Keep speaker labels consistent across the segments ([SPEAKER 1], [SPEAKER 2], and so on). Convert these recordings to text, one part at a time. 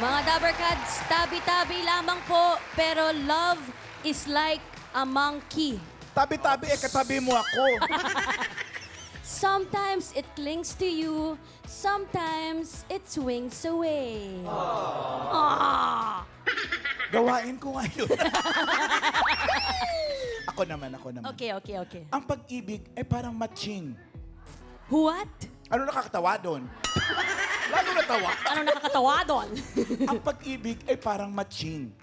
[SPEAKER 1] Mga Dabbercats, tabi-tabi lamang po, pero love is like a monkey.
[SPEAKER 2] Tabi-tabi, katabi mo ako.
[SPEAKER 1] Sometimes it clings to you, sometimes it swings away. Ah!
[SPEAKER 2] Gawain ko ngayon. Ako naman.
[SPEAKER 1] Okay.
[SPEAKER 2] Ang pag-ibig ay parang matching.
[SPEAKER 1] What?
[SPEAKER 2] Ano nakakatawa doon? Lalo natawa.
[SPEAKER 1] Ano nakakatawa doon?
[SPEAKER 2] Ang pag-ibig ay parang matching.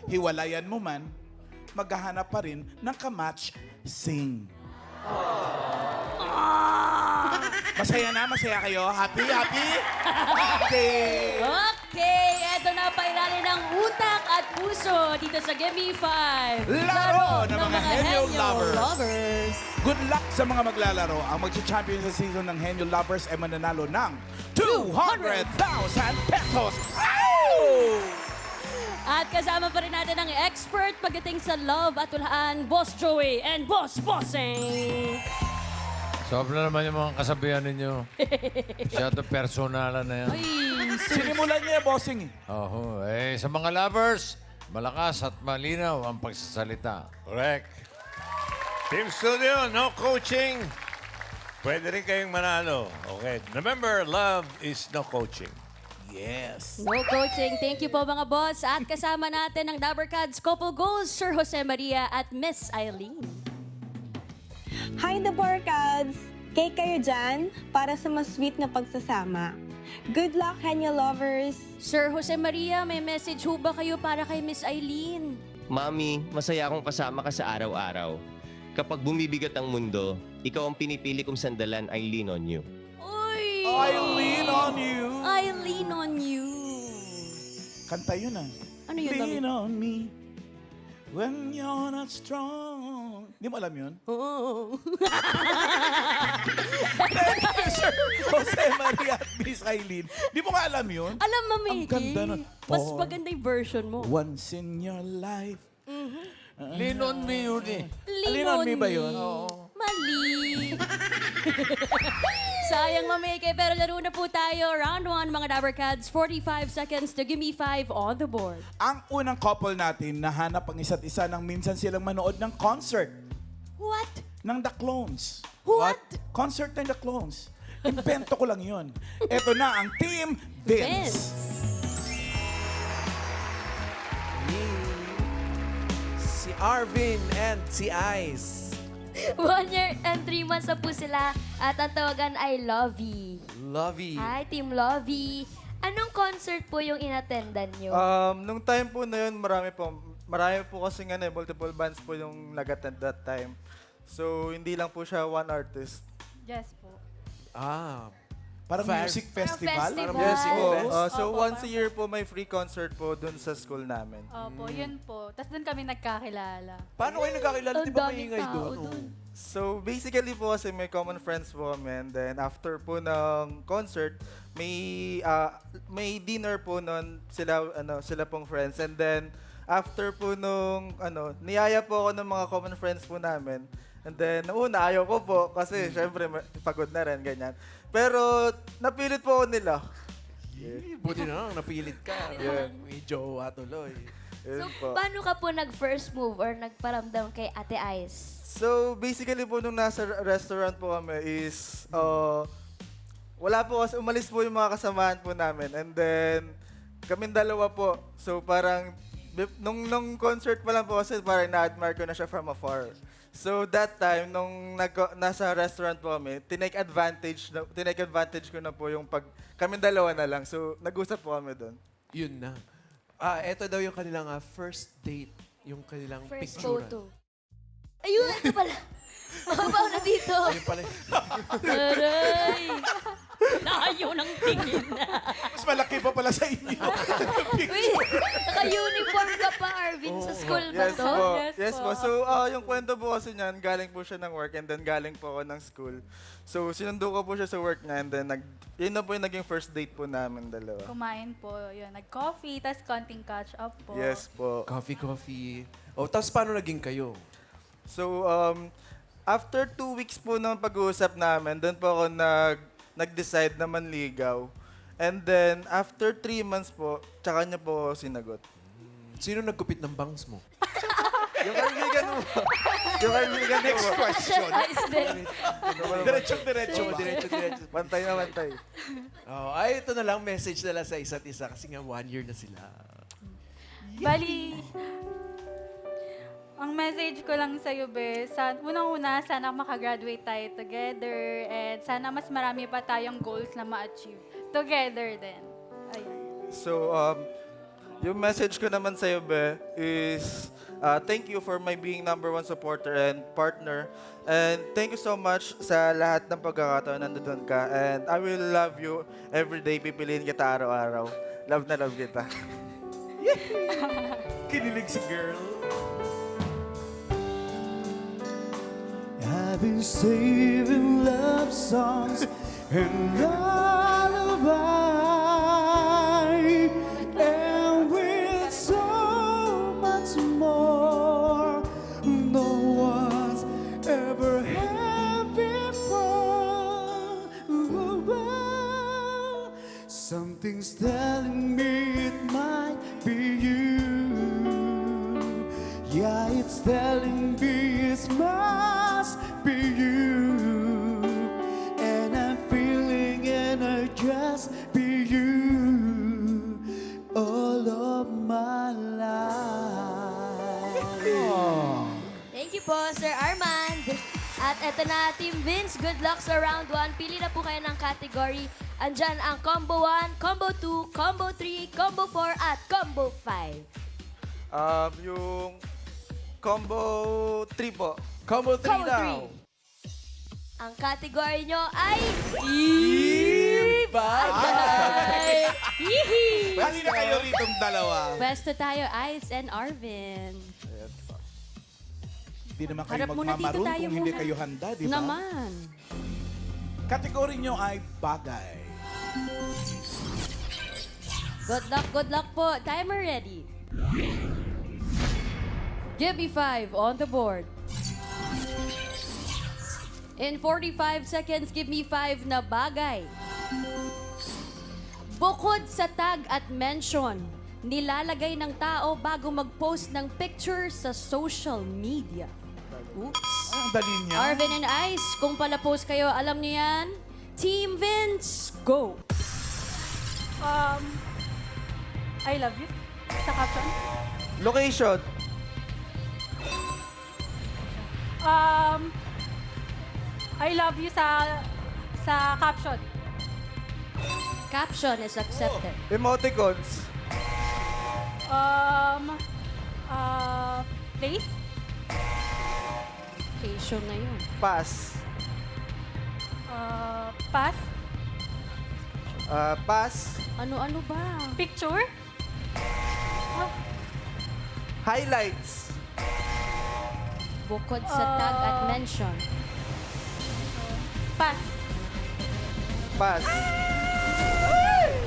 [SPEAKER 2] Hiwalayan mo man, maghahanap pa rin ng kamatch sing. Masaya kayo? Happy? Okay.
[SPEAKER 1] Okay, eto na pairali ng utak at puso dito sa Gimme 5.
[SPEAKER 2] Laro ng mga Henyo Lovers.
[SPEAKER 1] Lovers.
[SPEAKER 2] Good luck sa mga maglalaro. Ang mag-champion sa season ng Henyo Lovers ay mananalo ng 200,000 pesos. Ow!
[SPEAKER 1] At kasama pa rin natin ang expert pagdating sa love at tulaan, Boss Joey and Boss Bossing.
[SPEAKER 3] Sobra naman yung mga kasabihan ninyo. Masyado personalan na yan.
[SPEAKER 1] Ay,
[SPEAKER 2] Sinimulan niya, bossing.
[SPEAKER 3] Oho, sa mga lovers, malakas at malinaw ang pagsasalita.
[SPEAKER 4] Correct. Team Studio, no coaching. Pwede rin kayong manalo. Okay. Remember, love is no coaching.
[SPEAKER 2] Yes.
[SPEAKER 1] no coaching. Thank you po mga boss. At kasama natin ang Dabbercats couple goals, Sir Jose Maria at Miss Eileen.
[SPEAKER 5] Hi, the Barkads! Cake kayo dyan para sa mas sweet na pagsasama. Good luck, Henyo lovers!
[SPEAKER 1] Sir Jose Maria, may message ho ba kayo para kay Miss Eileen?
[SPEAKER 6] Mami, masaya akong kasama ka sa araw-araw. Kapag bumibigat ang mundo, ikaw ang pinipili kong sandalan, I lean on you.
[SPEAKER 1] Uy!
[SPEAKER 2] I lean on you.
[SPEAKER 1] I lean on you.
[SPEAKER 2] Kanta yun ah.
[SPEAKER 1] Ano yun,
[SPEAKER 2] Lean on me when you're not strong. Hindi mo alam yun?
[SPEAKER 1] Oo.
[SPEAKER 2] Sir Jose Maria at Miss Eileen. Di mo nga alam yun?
[SPEAKER 1] Alam mo,
[SPEAKER 2] Ang
[SPEAKER 1] Mickey.
[SPEAKER 2] ganda nun.
[SPEAKER 1] Mas
[SPEAKER 2] Oh.
[SPEAKER 1] maganda yung version mo.
[SPEAKER 2] Once in your life.
[SPEAKER 3] Lean on me yun eh.
[SPEAKER 2] Lean on me ba yun?
[SPEAKER 1] Mali. Sayang, mameke, pero laro na po tayo. Round 1, mga Dabbercats. 45 seconds to Gimme 5 on the board.
[SPEAKER 2] Ang unang couple natin, nahanap ang isa't isa nang minsan silang manood ng concert
[SPEAKER 1] What?
[SPEAKER 2] ng The Clones.
[SPEAKER 1] What?
[SPEAKER 2] Concert ng The Clones. Invento ko lang yun. Ito na ang Team Vince.
[SPEAKER 7] Si Arvin and si Ice.
[SPEAKER 8] 1 year and 3 months na po sila at ang tawagan ay Lovey.
[SPEAKER 7] Lovey.
[SPEAKER 8] Hi, Team Lovey. Anong concert po yung inattendan nyo?
[SPEAKER 9] Nung time po na yun, marami po kasi nga multiple bands po yung nag-attend that time. So, hindi lang po siya one artist.
[SPEAKER 8] Yes po.
[SPEAKER 7] Ah,
[SPEAKER 2] Parang music festival.
[SPEAKER 8] festival.
[SPEAKER 9] Yes po.
[SPEAKER 7] Fest.
[SPEAKER 9] So, once a year po may free concert po dun sa school namin.
[SPEAKER 10] Opo, yun po. Tapos doon kami nagkakilala.
[SPEAKER 7] paano kayo nagkakilala?
[SPEAKER 8] Ang
[SPEAKER 7] Di ba
[SPEAKER 8] daming
[SPEAKER 7] maingay
[SPEAKER 8] tao
[SPEAKER 7] doon?
[SPEAKER 8] dun.
[SPEAKER 9] So, basically po kasi may common friends po kami. And then, after po ng concert, may dinner po nun sila pong friends. And then, after po nung, niyaya po ako ng mga common friends po namin. And then, una, ayaw ko po kasi syempre pagod na rin, ganyan. Pero, napilit po ako nila.
[SPEAKER 7] Buti na lang, napilit ka.
[SPEAKER 9] Yeah.
[SPEAKER 7] May jowa tuloy.
[SPEAKER 8] So,
[SPEAKER 9] Yun po.
[SPEAKER 8] paano ka po nag-first move or nagparamdam kay Ate Ice?
[SPEAKER 9] So, basically po nung nasa restaurant po kami is, wala po kasi, umalis po yung mga kasamahan po namin. And then, kaming dalawa po. So, parang, nung concert pa lang po kasi, parang na-admire ko na siya from afar. So, that time, nung nasa restaurant po kami, tinake advantage ko na po yung kaming dalawa na lang. So, nag-usap po kami doon.
[SPEAKER 7] Yun na. Eto daw yung kanilang first date. Yung kanilang
[SPEAKER 8] First
[SPEAKER 7] picture.
[SPEAKER 8] photo. Ayun, ito pala. Makabaw na dito.
[SPEAKER 7] Ayun pala.
[SPEAKER 1] Aray! Layo ng tingin na.
[SPEAKER 2] Mas malaki pa pala sa inyo.
[SPEAKER 8] Uy, naka-uniform ka pa, Arvin, sa school ba
[SPEAKER 9] Yes
[SPEAKER 8] to?
[SPEAKER 9] po. Yes po. So, yung kwento po kasi niyan, galing po siya ng work and then galing po ako ng school. So, sinundo ko po siya sa work niya and then yun na po yung naging first date po namin dalawa.
[SPEAKER 10] Kumain po. Yun, nag-coffee, tapos konting catch up po.
[SPEAKER 9] Yes po.
[SPEAKER 7] Coffee. Oh, tapos paano naging kayo?
[SPEAKER 9] So, after 2 weeks po ng pag-uusap namin, doon po ako nag-decide na manligaw. And then, after 3 months po, tsaka niya po sinagot.
[SPEAKER 7] Sino nagkupit ng bangs mo?
[SPEAKER 9] Yung kaibigan mo. Yung kaibigan mo.
[SPEAKER 2] Next question.
[SPEAKER 1] Ayos din.
[SPEAKER 2] Diretso ba?
[SPEAKER 7] Diretso.
[SPEAKER 9] Bantay na bantay.
[SPEAKER 7] Oh, ay, ito na lang message nila sa isa't isa kasi nga 1 year na sila.
[SPEAKER 10] Bali, ang message ko lang sa'yo, Be, unang-una, sana makagraduate tayo together and sana mas marami pa tayong goals na ma-achieve together din. Ayan.
[SPEAKER 9] So, yung message ko naman sa'yo, Be, is thank you for my being #1 supporter and partner. And thank you so much sa lahat ng pagkakataon nandun ka. And I will love you every day. Pipiliin kita araw-araw. Love na love kita.
[SPEAKER 2] Kinilig si girl.
[SPEAKER 11] I've been saving love songs and lullaby, and with so much more, no one's ever had before. Something's telling me it might be you. Yeah, it's telling me it must be you. And I'm feeling energized be you all of my life.
[SPEAKER 8] Thank you po, Sir Armand. At eto na, Team Vince, good luck sa round 1. Pili na po kayo ng category. Andyan ang Combo 1, Combo 2, Combo 3, Combo 4, at Combo 5.
[SPEAKER 9] Yung combo 3 po.
[SPEAKER 7] Combo 3
[SPEAKER 8] Combo
[SPEAKER 7] daw.
[SPEAKER 8] 3. Ang category nyo ay...
[SPEAKER 1] Ay! Hihi!
[SPEAKER 2] Halina kayo ritong dalawa.
[SPEAKER 1] Pwesto tayo, Ice and Arvin.
[SPEAKER 2] Hindi naman kayo
[SPEAKER 1] Harap muna dito
[SPEAKER 2] magmamaroon
[SPEAKER 1] tayo
[SPEAKER 2] kung hindi
[SPEAKER 1] muna.
[SPEAKER 2] kayo handa, di ba?
[SPEAKER 1] Naman.
[SPEAKER 2] Kategory nyo ay bagay.
[SPEAKER 1] Good luck po. Timer ready. Give me 5 on the board. In 45 seconds, give me 5 na bagay. Bukod sa tag at mention, nilalagay ng tao bago mag-post ng picture sa social media. Oops.
[SPEAKER 2] Ang dali niya.
[SPEAKER 1] Arvin and Ice, kung pala post kayo, alam niyo yan. Team Vince, go!
[SPEAKER 10] I love you. Sa caption.
[SPEAKER 9] Location.
[SPEAKER 10] I love you sa caption.
[SPEAKER 1] Caption is accepted.
[SPEAKER 9] Emoticons.
[SPEAKER 10] Place.
[SPEAKER 1] Location na yun.
[SPEAKER 9] Pass.
[SPEAKER 10] Pass.
[SPEAKER 9] Pass.
[SPEAKER 1] Ano-ano ba?
[SPEAKER 10] Picture.
[SPEAKER 9] Highlights.
[SPEAKER 1] Bukod sa tag at mention.
[SPEAKER 10] Pass.
[SPEAKER 9] Pass.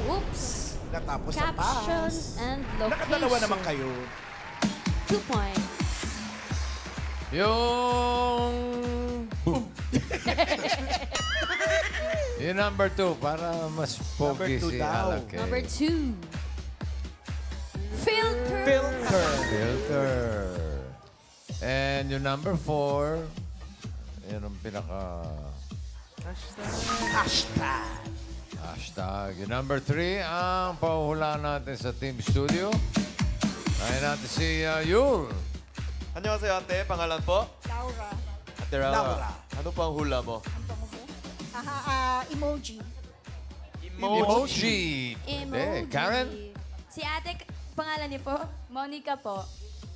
[SPEAKER 1] Oops.
[SPEAKER 2] Natapos sa
[SPEAKER 1] Caption
[SPEAKER 2] pass.
[SPEAKER 1] and location.
[SPEAKER 2] Nakadalawa naman kayo.
[SPEAKER 1] 2 points.
[SPEAKER 3] Yung... yung number 2, para mas pogi
[SPEAKER 2] Number two
[SPEAKER 3] si
[SPEAKER 2] daw.
[SPEAKER 3] Alec. eh.
[SPEAKER 1] Number 2. Filter.
[SPEAKER 3] Filter. And yung number 4, yun ang pinaka... Hashtag. Yung number 3, ang pahuhulaan natin sa Team Studio. Kaya natin si Yul.
[SPEAKER 11] 안녕하세요, ate. Pangalan po?
[SPEAKER 10] Laura.
[SPEAKER 11] Ate Laura.
[SPEAKER 2] Laura.
[SPEAKER 11] Ano po ang hula mo?
[SPEAKER 10] Emoji.
[SPEAKER 3] Emoji.
[SPEAKER 1] Emoji.
[SPEAKER 3] Karen?
[SPEAKER 8] Si ate, pangalan niyo po?
[SPEAKER 10] Monica po.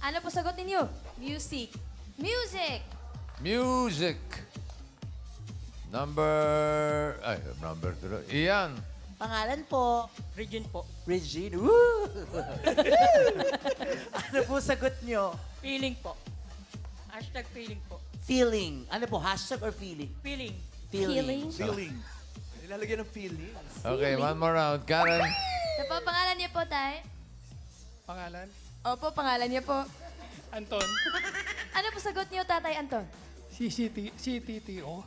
[SPEAKER 8] Ano po sagot ninyo?
[SPEAKER 10] Music.
[SPEAKER 8] Music.
[SPEAKER 3] Music. Number 2. Ian.
[SPEAKER 12] Pangalan po?
[SPEAKER 1] Region po.
[SPEAKER 12] Regine. Woo! Ano po sagot nyo?
[SPEAKER 1] Feeling po. Hashtag feeling po.
[SPEAKER 12] Feeling. Ano po, hashtag or feeling?
[SPEAKER 1] Feeling.
[SPEAKER 12] Feeling.
[SPEAKER 2] Feeling.
[SPEAKER 7] Nilalagyan ng feeling.
[SPEAKER 3] Okay, one more round. Karen.
[SPEAKER 8] Ito po, pangalan niyo po, tay?
[SPEAKER 1] Pangalan?
[SPEAKER 8] Opo, pangalan niyo po.
[SPEAKER 1] Anton.
[SPEAKER 8] Ano po sagot niyo, Tatay Anton?
[SPEAKER 1] CTTO.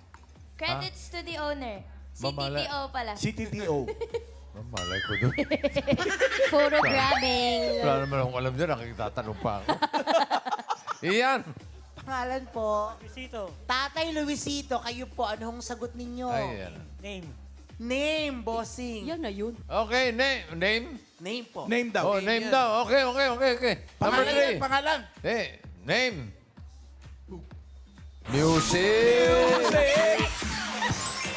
[SPEAKER 8] Credits to the owner.
[SPEAKER 3] Mamala-
[SPEAKER 8] CTTO pala.
[SPEAKER 2] CTTO.
[SPEAKER 3] Malay ko doon.
[SPEAKER 1] Photogramming.
[SPEAKER 3] Wala naman akong alam dyan. Nakikitatanong pa ako. Iyan.
[SPEAKER 12] Pangalan po. Luisito. Tatay Luisito, kayo po, anong sagot ninyo?
[SPEAKER 3] Ay, yan.
[SPEAKER 12] Name. Name, bossing.
[SPEAKER 1] Yan na yun.
[SPEAKER 3] Okay, name.
[SPEAKER 12] Name po.
[SPEAKER 2] Name daw.
[SPEAKER 3] Oh, name daw. Okay. Number
[SPEAKER 2] Pangalan
[SPEAKER 3] 3.
[SPEAKER 2] yan, pangalan.
[SPEAKER 3] Name. Music.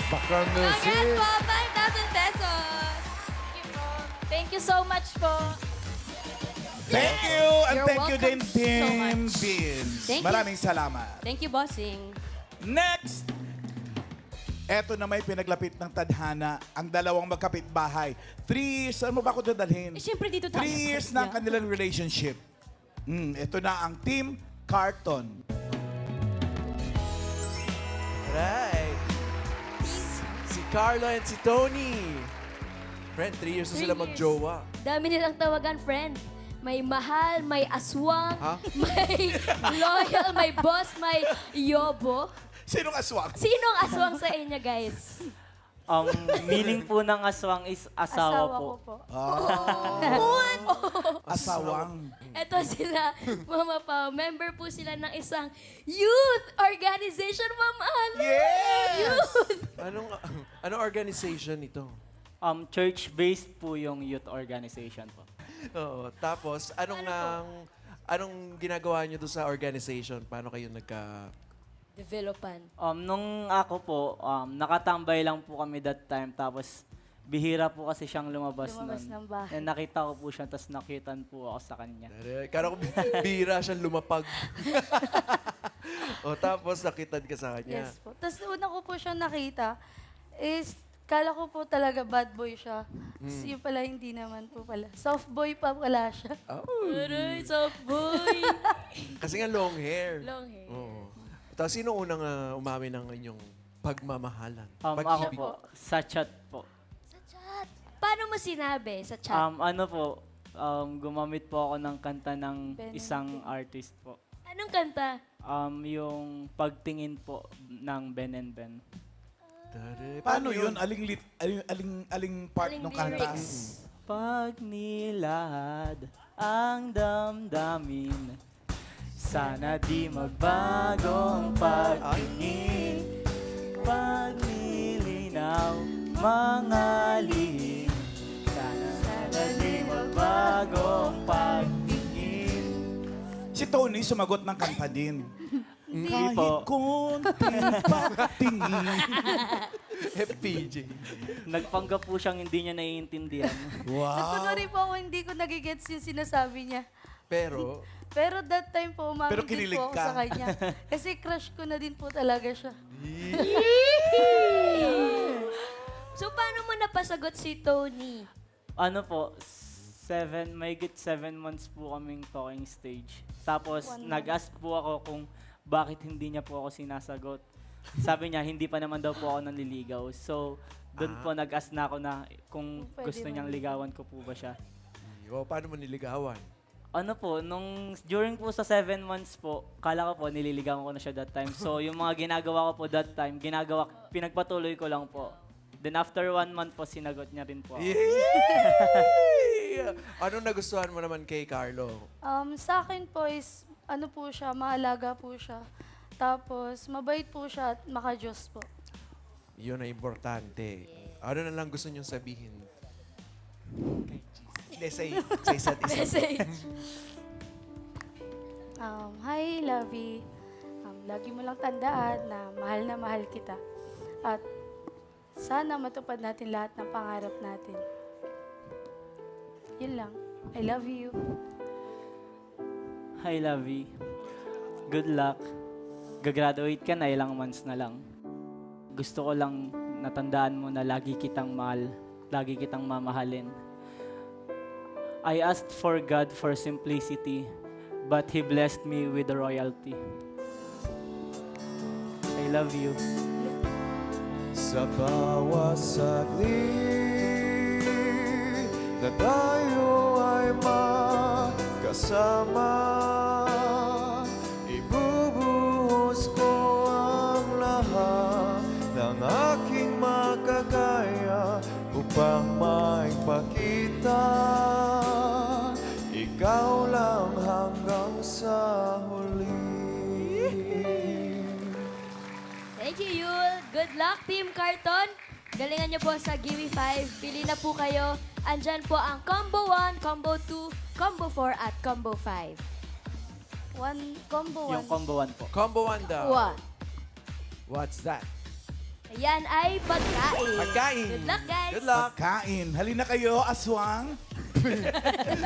[SPEAKER 3] Background music.
[SPEAKER 8] Again po, 5,000 pesos. Thank you so much po.
[SPEAKER 2] Thank you. And
[SPEAKER 1] You're
[SPEAKER 2] thank you din,
[SPEAKER 1] welcome so
[SPEAKER 2] Team
[SPEAKER 1] much.
[SPEAKER 2] Beans.
[SPEAKER 1] Thank you.
[SPEAKER 2] Maraming salamat.
[SPEAKER 1] Thank you, bossing.
[SPEAKER 2] Next! Eto na may pinaglapit ng tadhana ang dalawang magkapitbahay. 3 years, saan mo ba ako dadalhin?
[SPEAKER 1] Eh, syempre dito tayo.
[SPEAKER 2] 3 years na ang kanilang relationship. Ito na ang Team Carton.
[SPEAKER 7] Right. Si Carlo and si Tony. Friend, 3 years na sila
[SPEAKER 8] 3 years.
[SPEAKER 7] magjowa.
[SPEAKER 8] Dami nilang tawagan, friend. May mahal, may aswang,
[SPEAKER 7] Ha?
[SPEAKER 8] may loyal, may boss, may yobo.
[SPEAKER 2] Sinong aswang?
[SPEAKER 8] Sinong aswang sa inyo, guys?
[SPEAKER 13] Meaning po ng aswang is asawa, po.
[SPEAKER 10] ko po.
[SPEAKER 2] Asawang.
[SPEAKER 8] Ito sila, Mama Pao. Member po sila ng isang youth organization, Mama Ana.
[SPEAKER 2] Yes!
[SPEAKER 8] Youth!
[SPEAKER 7] Anong organization ito?
[SPEAKER 13] Church-based po yung youth organization po.
[SPEAKER 7] Oo. Tapos, anong ginagawa niyo doon sa organization? Paano kayo
[SPEAKER 8] Developan.
[SPEAKER 13] Nung ako po, nakatambay lang po kami that time. Tapos, bihira po kasi siyang lumabas
[SPEAKER 10] Lumabas
[SPEAKER 13] nun.
[SPEAKER 10] ng bahay.
[SPEAKER 13] And nakita ko po siya, tapos nakitan po ako sa kanya.
[SPEAKER 7] Kala ko bira siyang lumapag. O tapos, nakitan ka sa kanya.
[SPEAKER 10] Yes po. Tapos una ko po siya nakita is kala ko po talaga bad boy siya. Yung pala hindi naman po pala. Soft boy pa pala siya.
[SPEAKER 8] Aray, soft boy.
[SPEAKER 7] Kasi nga long hair.
[SPEAKER 8] Long hair.
[SPEAKER 7] Oo. Tapos, sino unang umamin ng inyong pagmamahalan?
[SPEAKER 13] Ako po, sa chat po.
[SPEAKER 8] Sa chat. Paano mo sinabi sa chat?
[SPEAKER 13] Gumamit po ako ng kanta ng
[SPEAKER 10] Ben
[SPEAKER 13] isang artist po.
[SPEAKER 8] Anong kanta?
[SPEAKER 13] Yung pagtingin po ng Ben and Ben.
[SPEAKER 2] Paano yun? Aling part
[SPEAKER 8] Aling
[SPEAKER 2] ng kanta?
[SPEAKER 8] lyrics?
[SPEAKER 13] Pag nilahad ang damdamin, sana di magbagong pagtingin. Pag nilinaw mga lihim, sana di magbagong pagtingin.
[SPEAKER 2] Si Tony sumagot ng kanta din.
[SPEAKER 13] Hindi
[SPEAKER 2] Kahit
[SPEAKER 13] po.
[SPEAKER 2] konting patingin.
[SPEAKER 7] FPJ.
[SPEAKER 13] Nagpanggap po siyang hindi niya naiintindihan.
[SPEAKER 10] Nagkunwari po ako hindi ko nagigets yung sinasabi niya.
[SPEAKER 7] Pero,
[SPEAKER 10] Pero that time po,
[SPEAKER 2] Pero
[SPEAKER 10] umamin din
[SPEAKER 2] kinilig
[SPEAKER 10] po ako
[SPEAKER 2] ka.
[SPEAKER 10] sa kanya. Kasi crush ko na din po talaga siya.
[SPEAKER 8] So, paano mo napasagot si Tony?
[SPEAKER 13] Ano po, mahigit 7 months po kaming talking stage. Tapos,
[SPEAKER 10] 1 month.
[SPEAKER 13] nag-ask po ako kung bakit hindi niya po ako sinasagot. Sabi niya, hindi pa naman daw po ako nanliligaw. So, doon po nag-ask na ako na kung
[SPEAKER 10] Pwede
[SPEAKER 13] gusto niyang ligawan ko po ba siya.
[SPEAKER 7] paano mo niligawan?
[SPEAKER 13] Ano po, during po sa 7 months po, kala ko po nililigawan ko na siya that time. So, yung mga ginagawa ko po that time, pinagpatuloy ko lang po. Then after 1 month po, sinagot niya rin po ako.
[SPEAKER 7] Yay! Anong nagustuhan mo naman kay Carlo?
[SPEAKER 10] Sa akin po is, ano po siya, maalaga po siya. Tapos, mabait po siya at makajos po.
[SPEAKER 7] Yun ang importante. Ano na lang gusto niyong sabihin? Hindi, sa isa't isa.
[SPEAKER 8] Message.
[SPEAKER 10] Hi, Lovey. Lagi mo lang tandaan na mahal kita. At sana matupad natin lahat ng pangarap natin. Yun lang. I love you.
[SPEAKER 13] Hi, Lovey. Good luck. Gagraduate ka na, ilang months na lang. Gusto ko lang natandaan mo na lagi kitang mahal, lagi kitang mamahalin. I asked for God for simplicity, but He blessed me with the royalty. I love you.
[SPEAKER 11] Sa bawat saglit na tayo ay magkasama, ibubuhos ko ang lahat ng aking makakaya upang may
[SPEAKER 8] luck, Team Carton. Galingan niyo po sa Gimme 5. Pili na po kayo. Andyan po ang Combo 1, Combo 2, Combo 4, at Combo 5. Combo 1.
[SPEAKER 13] Yung combo 1 po.
[SPEAKER 7] Combo 1 daw.
[SPEAKER 8] 1.
[SPEAKER 7] What's that?
[SPEAKER 8] Ayan ay pagkain.
[SPEAKER 7] Pagkain.
[SPEAKER 8] Good luck, guys.
[SPEAKER 7] Good luck.
[SPEAKER 2] Kain. Halina kayo, aswang.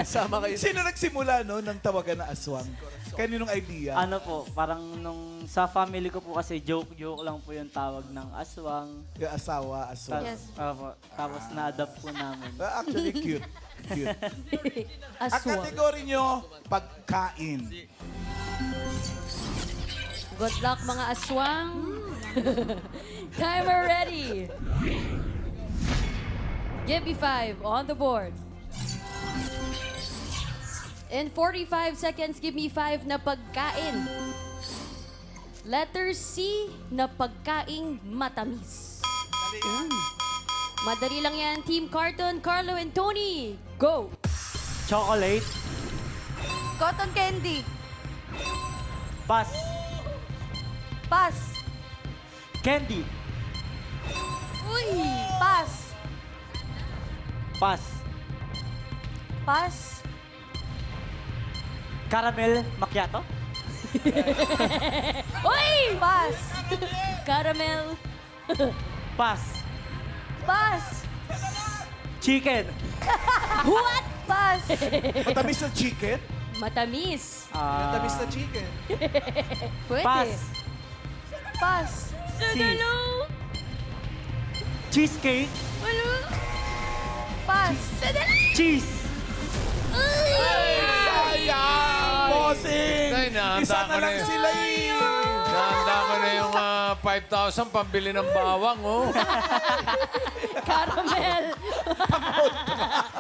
[SPEAKER 7] Sama kayo.
[SPEAKER 2] Sino nagsimula no ng tawagan na aswang? Kaninong idea?
[SPEAKER 13] Ano po, parang nung sa family ko po kasi joke lang po yung tawag ng aswang.
[SPEAKER 2] Yung asawa, aswang.
[SPEAKER 13] Tapos na-adapt po namin.
[SPEAKER 2] Actually, cute. Cute. Ang
[SPEAKER 1] Aswang.
[SPEAKER 2] kategory nyo, pagkain.
[SPEAKER 1] Good luck, mga aswang. Timer ready. Give me 5 on the board. In 45 seconds, give me 5 na pagkain. Letter C na pagkaing matamis. Madali lang yan, Team Carton, Carlo and Tony. Go!
[SPEAKER 13] Chocolate.
[SPEAKER 10] Cotton candy.
[SPEAKER 13] Pass.
[SPEAKER 10] Pass.
[SPEAKER 13] Candy.
[SPEAKER 10] Uy! Pass.
[SPEAKER 13] Pass.
[SPEAKER 10] Pass.
[SPEAKER 13] Caramel macchiato.
[SPEAKER 1] Uy!
[SPEAKER 10] Pass.
[SPEAKER 1] Caramel.
[SPEAKER 13] Pass.
[SPEAKER 10] Pass.
[SPEAKER 13] Chicken.
[SPEAKER 1] What?
[SPEAKER 10] Pass.
[SPEAKER 2] Matamis na chicken?
[SPEAKER 1] Matamis.
[SPEAKER 7] Matamis na chicken.
[SPEAKER 1] Pwede.
[SPEAKER 13] Pass.
[SPEAKER 10] Pass.
[SPEAKER 13] C. Cheesecake.
[SPEAKER 10] Pass.
[SPEAKER 13] Cheese.
[SPEAKER 2] Sayang! Bossing!
[SPEAKER 3] Ay, nahanda
[SPEAKER 2] Isa
[SPEAKER 3] ko
[SPEAKER 2] na
[SPEAKER 3] na
[SPEAKER 2] lang
[SPEAKER 3] yun.
[SPEAKER 2] sila
[SPEAKER 3] Nahanda ko na yung 5,000 pambili ng bawang, oh.
[SPEAKER 1] Caramel.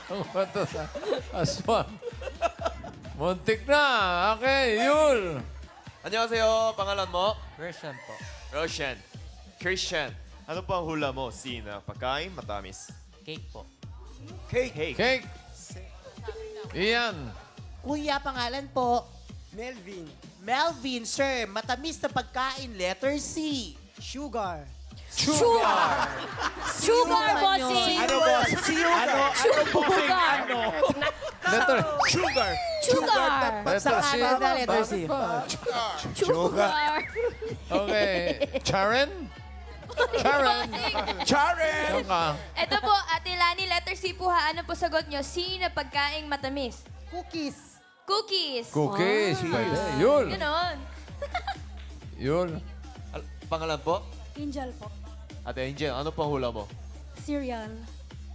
[SPEAKER 3] Ang bato sa aswang. Muntik na. Okay, Yul.
[SPEAKER 14] 안녕하세요. pangalan mo?
[SPEAKER 13] Christian po.
[SPEAKER 14] Roshan. Christian. Ano po ang hula mo? C na pagkain, matamis.
[SPEAKER 13] Cake po.
[SPEAKER 2] Cake.
[SPEAKER 3] Cake. Iyan.
[SPEAKER 12] Kuya, pangalan po? Melvin. Melvin, sir. Matamis na pagkain. Letter C. Sugar.
[SPEAKER 1] Sugar, bossing.
[SPEAKER 2] Ano, boss? Ano, bossing? Ano?
[SPEAKER 3] Letter.
[SPEAKER 2] Sugar.
[SPEAKER 1] Sugar.
[SPEAKER 3] Letter C.
[SPEAKER 12] Letter C.
[SPEAKER 1] Sugar.
[SPEAKER 3] Okay. Charen? Charen.
[SPEAKER 2] Charen!
[SPEAKER 3] Ano ka?
[SPEAKER 8] Ito po, Ate Lani, letter C po ha. Ano po sagot nyo? C na pagkaing matamis.
[SPEAKER 12] Cookies.
[SPEAKER 8] Cookies.
[SPEAKER 3] Cookies. Pwede. Yul.
[SPEAKER 8] Ganon.
[SPEAKER 3] Yul.
[SPEAKER 14] Pangalan po?
[SPEAKER 10] Angel po.
[SPEAKER 14] Ate Angel, ano po ang hula mo?
[SPEAKER 10] Cereal.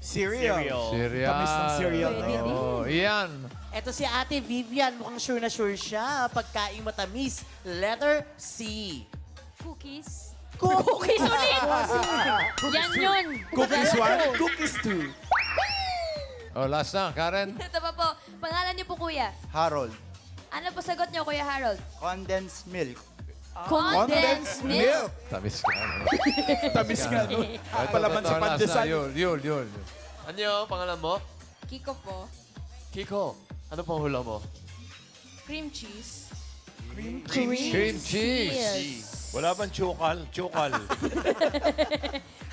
[SPEAKER 2] Cereal.
[SPEAKER 3] Cereal.
[SPEAKER 2] Tamis ng cereal na
[SPEAKER 1] Pwede
[SPEAKER 2] yun.
[SPEAKER 3] Oh, iyan.
[SPEAKER 12] Ito si Ate Vivian. Mukhang sure na sure siya. Pagkain matamis. Letter C.
[SPEAKER 8] Cookies.
[SPEAKER 1] Cookies ulit. Yan yun.
[SPEAKER 2] Cookies one, cookies two.
[SPEAKER 3] Oh, last na, Karen.
[SPEAKER 8] Ito pa po. Pangalan niyo po, Kuya.
[SPEAKER 9] Harold.
[SPEAKER 8] Ano po sagot niyo, Kuya Harold?
[SPEAKER 9] Condensed milk.
[SPEAKER 8] Condensed milk.
[SPEAKER 3] Tamis ka. Ano?
[SPEAKER 2] Tamis nga, no? Palaman sa pandesal.
[SPEAKER 3] Yul.
[SPEAKER 14] Anyo, pangalan mo?
[SPEAKER 8] Kiko po.
[SPEAKER 14] Kiko. Ano po ang hula mo?
[SPEAKER 8] Cream cheese.
[SPEAKER 3] Cream cheese.
[SPEAKER 4] Wala bang chukal? Chukal.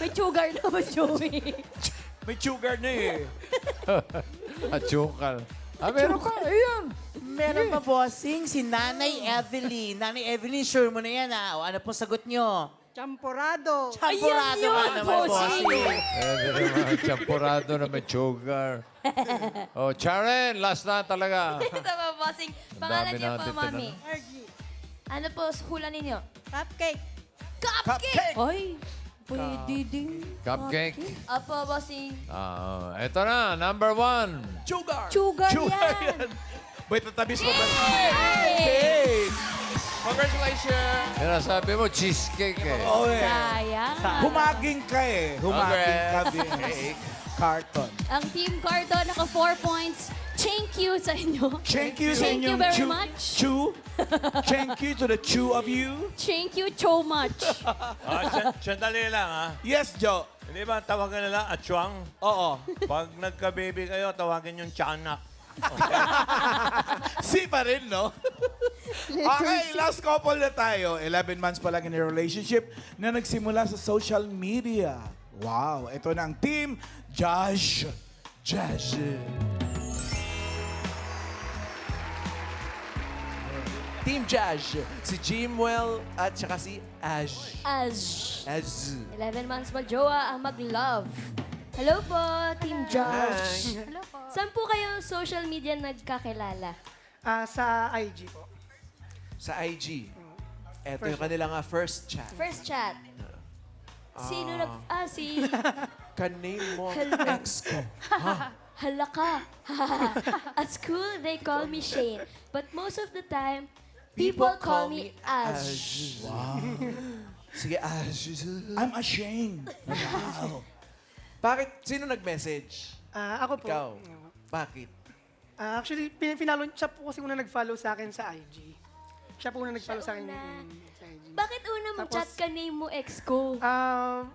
[SPEAKER 1] May sugar naman, Joey.
[SPEAKER 2] May sugar na eh.
[SPEAKER 3] At chukal. Meron pa. Ayan.
[SPEAKER 12] Meron pa, bossing, si Nanay Evelyn. Nanay Evelyn, sure mo na yan, ha? O, ano pong sagot nyo?
[SPEAKER 10] Champurado.
[SPEAKER 12] Champurado
[SPEAKER 1] Ayan
[SPEAKER 12] ka
[SPEAKER 1] yun,
[SPEAKER 12] naman,
[SPEAKER 1] bossing.
[SPEAKER 12] bossing.
[SPEAKER 3] Naman, champurado na may sugar. Oh, Charen, last na talaga.
[SPEAKER 8] Ito pa, bossing. Pangalan
[SPEAKER 3] dami
[SPEAKER 8] niyo po,
[SPEAKER 3] natin
[SPEAKER 8] Mami. Ano po hula ninyo?
[SPEAKER 10] Cupcake.
[SPEAKER 8] Cupcake!
[SPEAKER 1] Ay, pwede din.
[SPEAKER 3] Cupcake.
[SPEAKER 8] Opo, bossing.
[SPEAKER 3] Ito na, number 1.
[SPEAKER 2] Sugar.
[SPEAKER 1] Sugar
[SPEAKER 2] Sugar
[SPEAKER 1] yan.
[SPEAKER 2] yan. Wait, natamis mo ba?
[SPEAKER 1] Hey!
[SPEAKER 14] Congratulations!
[SPEAKER 3] Sabi mo, cheesecake eh.
[SPEAKER 2] Oo eh.
[SPEAKER 1] Sayang.
[SPEAKER 2] Humaging ka eh. Humaging ka din. Carton.
[SPEAKER 1] Ang Team Carton, naka 4 points. Thank you sa inyo.
[SPEAKER 2] Thank you sa
[SPEAKER 1] Thank you
[SPEAKER 2] inyong
[SPEAKER 1] very
[SPEAKER 2] chew.
[SPEAKER 1] much.
[SPEAKER 2] Chew. Thank you to the two of you.
[SPEAKER 1] Thank you so much.
[SPEAKER 4] Sandali lang, ha?
[SPEAKER 2] Yes, Joe.
[SPEAKER 4] Hindi ba tawagan na lang atsuang?
[SPEAKER 2] Oo.
[SPEAKER 4] Pag nagka-baby kayo, tawagin yung tiyanak.
[SPEAKER 2] Si pa rin, no? Okay, last couple na tayo. 11 months pa lang in a relationship na nagsimula sa social media. Wow, ito na ang team Josh.
[SPEAKER 7] Team Josh, si Jimwell at saka si Ash.
[SPEAKER 8] Ash. 11
[SPEAKER 7] Az.
[SPEAKER 8] months mag-jowa ang mag-love. Hello po, Team Josh.
[SPEAKER 10] Hello po.
[SPEAKER 8] Saan po kayo social media nagkakilala?
[SPEAKER 15] Sa IG po.
[SPEAKER 7] Sa IG. Ito yung kanilang first chat.
[SPEAKER 8] First chat. Sino si...
[SPEAKER 7] Ka-name mo ex ko.
[SPEAKER 8] Hala ka. At school, they call me Shane. But most of the time, people call me Ash.
[SPEAKER 2] Wow.
[SPEAKER 7] Sige, Ash.
[SPEAKER 2] I'm ashamed. Wow.
[SPEAKER 7] Bakit? Sino nag-message?
[SPEAKER 15] Ako po.
[SPEAKER 7] Ikaw. Bakit?
[SPEAKER 15] Actually, pinalo, siya po kasi una nag-follow sa akin sa IG. Siya po una nag-follow sa akin sa IG.
[SPEAKER 8] Bakit una mag-chat ka name mo ex ko?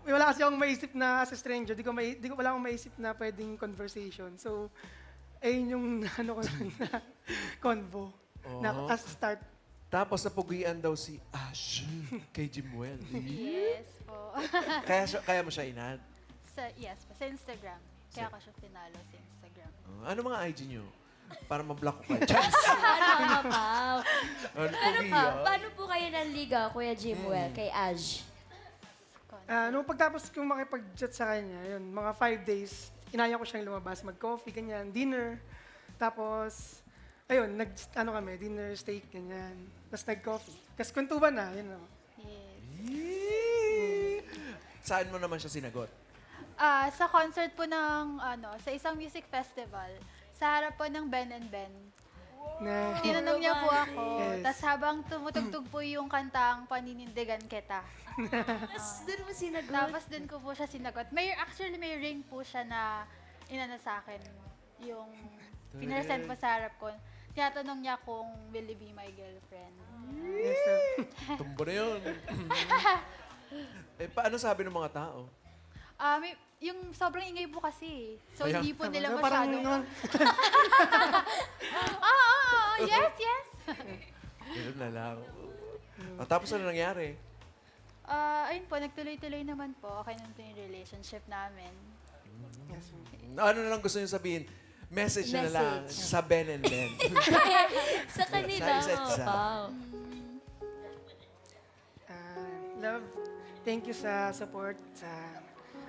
[SPEAKER 15] Wala kasi akong maisip na as a stranger. Wala akong maisip na pwedeng conversation. So, ayun yung ano ko na convo. Na as start.
[SPEAKER 7] Tapos napugian daw si Ash kay Jimwell.
[SPEAKER 10] Yes po.
[SPEAKER 7] Kaya mo siya inad?
[SPEAKER 10] Yes po, sa Instagram. Kaya ako siya pinalo sa Instagram.
[SPEAKER 7] Ano mga IG nyo? Para ma-block ko kayo.
[SPEAKER 8] Paano po kayo nanligaw, Kuya Jimwell, kay Ash?
[SPEAKER 15] Nung pagtapos kong makipag-chat sa kanya, yun, mga 5 days, inaya ko siyang lumabas, mag-coffee, ganyan, dinner. Tapos, ayun, dinner, steak, ganyan. Tapos nag-coffee. Tapos kwentuhan na, yun o.
[SPEAKER 7] Saan mo naman siya sinagot?
[SPEAKER 10] Sa concert po ng, sa isang music festival, sa harap po ng Ben and Ben. Tinanong niya po ako.
[SPEAKER 15] Yes.
[SPEAKER 10] Tapos habang tumutugtog po yung kantang Paninindigan Kita.
[SPEAKER 8] Doon mo sinagot?
[SPEAKER 10] Tapos doon ko po siya sinagot. Actually, may ring po siya na inana sa akin. Yung pinaresent po sa harap ko. Tinatanong niya kung will you be my girlfriend.
[SPEAKER 15] Yes, sir.
[SPEAKER 7] Tumbo na yun. Paano sabi ng mga tao?
[SPEAKER 10] Yung sobrang ingay po kasi. So,
[SPEAKER 7] Kaya-
[SPEAKER 10] hindi po nila
[SPEAKER 15] Parang,
[SPEAKER 10] masyado. Yes.
[SPEAKER 7] Ganun na lang. Tapos ano nangyari?
[SPEAKER 10] Ayun po, nagtuloy-tuloy naman po. Okay naman po yung relationship namin.
[SPEAKER 15] Yes, sir.
[SPEAKER 7] Ano na lang gusto niyo sabihin? Message na lang sa Ben and Ben.
[SPEAKER 8] Sa kanila.
[SPEAKER 7] Sa isa't isa.
[SPEAKER 8] Wow.
[SPEAKER 15] Love, thank you sa support.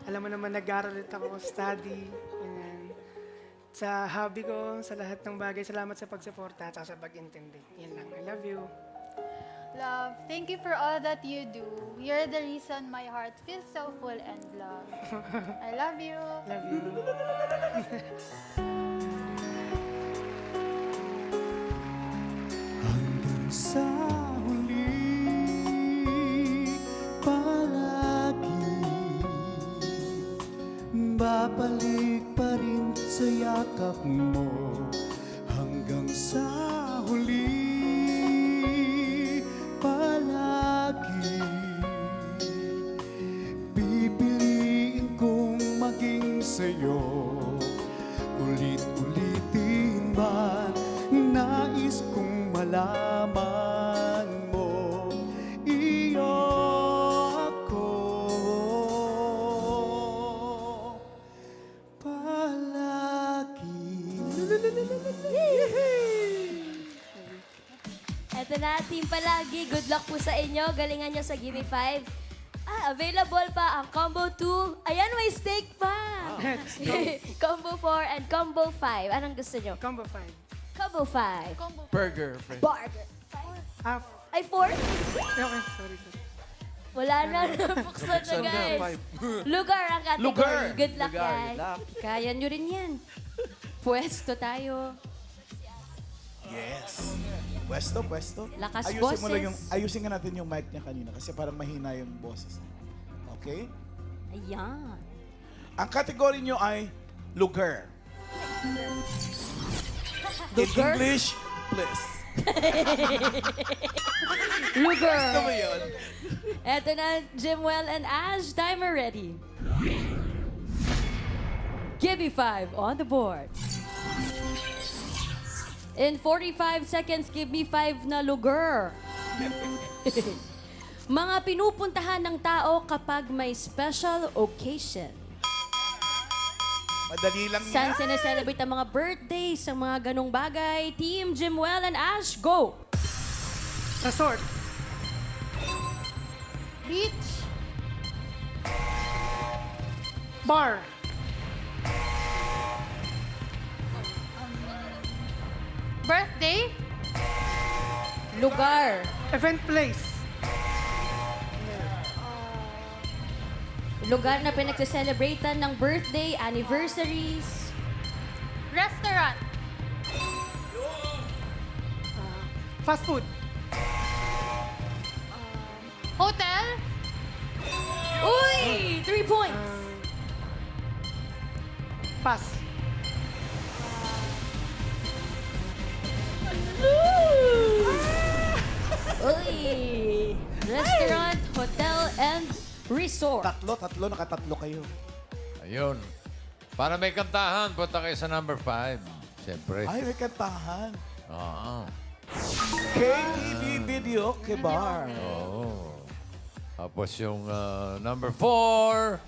[SPEAKER 15] Alam mo naman, nag-aaral ulit ako, study. Ganyan. Sa hobby ko, sa lahat ng bagay, salamat sa pagsuporta at sa pag-intindi. Yan lang. I love you.
[SPEAKER 10] Love, thank you for all that you do. You're the reason my heart feels so full and love. I love you.
[SPEAKER 15] Love you.
[SPEAKER 11] Hanggang sa huli, palagi babalik pa rin sa yakap mo. Hanggang sa huli, palagi pipiliin kong maging sa'yo. Ulit-ulitin man, nais kong malaman mo, iyo ako palagi.
[SPEAKER 8] Eto na, team palagi. Good luck po sa inyo. Galingan nyo sa Gimme 5. Available pa ang Combo 2. Ayan, may steak pa. Combo 4 and Combo 5. Anong gusto nyo?
[SPEAKER 15] Combo 5.
[SPEAKER 8] Combo 5.
[SPEAKER 7] Burger, friend.
[SPEAKER 8] Burger.
[SPEAKER 15] Half.
[SPEAKER 8] Ay, 4?
[SPEAKER 15] Okay, sorry.
[SPEAKER 8] Wala na. Napuksan na, guys. Lugar ang category.
[SPEAKER 2] Lugar.
[SPEAKER 8] Good luck,
[SPEAKER 7] Lugar,
[SPEAKER 8] guys.
[SPEAKER 7] good luck.
[SPEAKER 1] Kaya nyo rin yan. Pwesto tayo.
[SPEAKER 2] Yes. Pwesto.
[SPEAKER 1] Lakas
[SPEAKER 2] Ayusin
[SPEAKER 1] boses.
[SPEAKER 2] mo lang ayusin nga natin yung mic niya kanina kasi parang mahina yung boses. Okay?
[SPEAKER 1] Ayan.
[SPEAKER 2] Ang kategory nyo ay lugar. In
[SPEAKER 1] Lugar?
[SPEAKER 2] English, please.
[SPEAKER 1] Lugar.
[SPEAKER 2] Gusto mo yun?
[SPEAKER 1] Eto na, Jimwell and Ash. Timer ready. Give me 5 on the board. In 45 seconds, give me 5 na lugar. Mga pinupuntahan ng tao kapag may special occasion.
[SPEAKER 2] Madali lang
[SPEAKER 1] Saan
[SPEAKER 2] yan.
[SPEAKER 1] sineselebrate ang mga birthdays, ang mga ganong bagay? Team Jimwell and Ash, go!
[SPEAKER 15] Resort.
[SPEAKER 10] Beach.
[SPEAKER 15] Bar.
[SPEAKER 10] Birthday.
[SPEAKER 1] Lugar.
[SPEAKER 15] Event place.
[SPEAKER 1] Lugar na pinagsaselebratean ng birthday, anniversaries.
[SPEAKER 10] Restaurant.
[SPEAKER 15] Fast food.
[SPEAKER 10] Hotel.
[SPEAKER 1] Uy! 3 points.
[SPEAKER 15] Pass.
[SPEAKER 1] Uy! Restaurant, hotel, and resort.
[SPEAKER 2] Tatlo, nakatatlo kayo.
[SPEAKER 3] Ayun. Para may kantahan, punta kayo sa number 5. Siyempre.
[SPEAKER 2] Ay, may kantahan.
[SPEAKER 3] Oo.
[SPEAKER 2] KTV Video Bar.
[SPEAKER 3] Oo. Tapos yung number 4.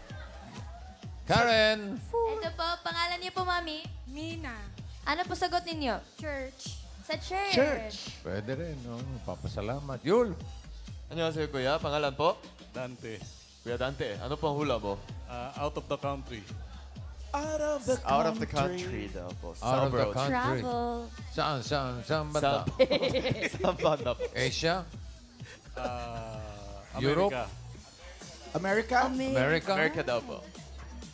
[SPEAKER 3] Karen.
[SPEAKER 8] Ito po, pangalan niyo po, Mami?
[SPEAKER 10] Mina.
[SPEAKER 8] Ano po sagot ninyo?
[SPEAKER 10] Church.
[SPEAKER 8] Sa church.
[SPEAKER 2] Church.
[SPEAKER 3] Pwede rin. No? Papasalamat. Yul.
[SPEAKER 14] Annyeonghaseyo, kuya. Pangalan po?
[SPEAKER 11] Dante.
[SPEAKER 14] Kuya Dante, ano pong hula mo?
[SPEAKER 11] Out of the country.
[SPEAKER 2] Out of the country.
[SPEAKER 14] Out of the country daw po.
[SPEAKER 3] Out of the
[SPEAKER 14] Abroad.
[SPEAKER 3] country.
[SPEAKER 8] Travel.
[SPEAKER 3] Saan banda?
[SPEAKER 14] Saan banda po?
[SPEAKER 3] Asia?
[SPEAKER 11] America.
[SPEAKER 3] Europe?
[SPEAKER 2] America?
[SPEAKER 3] America?
[SPEAKER 14] America daw po.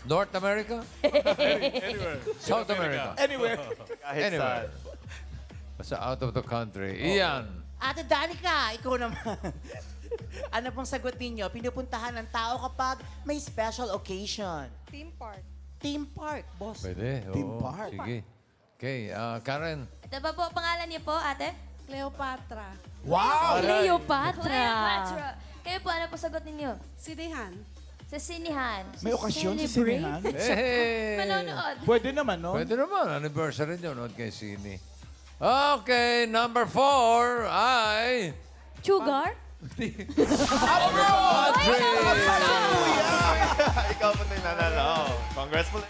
[SPEAKER 3] North America?
[SPEAKER 11] Anywhere.
[SPEAKER 3] South America?
[SPEAKER 2] Anywhere.
[SPEAKER 14] Kahit
[SPEAKER 3] Anywhere.
[SPEAKER 14] saan.
[SPEAKER 3] Basta out of the country. Ian.
[SPEAKER 12] Ate Danica, ikaw naman. Ano pong sagot ninyo? Pinupuntahan ng tao kapag may special occasion.
[SPEAKER 10] Theme park.
[SPEAKER 12] Theme park, boss.
[SPEAKER 3] Pwede.
[SPEAKER 2] Theme
[SPEAKER 3] oo.
[SPEAKER 2] park.
[SPEAKER 3] Sige. Okay, Karen.
[SPEAKER 8] Ito ba po, pangalan niyo po, ate?
[SPEAKER 10] Cleopatra.
[SPEAKER 2] Wow!
[SPEAKER 1] Cleopatra.
[SPEAKER 8] Cleopatra. Kayo po, ano po sagot ninyo?
[SPEAKER 10] Sidehan.
[SPEAKER 8] Sa sinihan.
[SPEAKER 2] May okasyon sa
[SPEAKER 1] Celebrate.
[SPEAKER 2] sinihan?
[SPEAKER 3] Hey!
[SPEAKER 8] Manonood.
[SPEAKER 2] Pwede naman, no?
[SPEAKER 3] Pwede naman. Anniversary nyo. Nood kay Sini. Okay, number 4 ay...
[SPEAKER 1] Sugar?
[SPEAKER 14] Ikaw po na yung nanalo. Congrats po.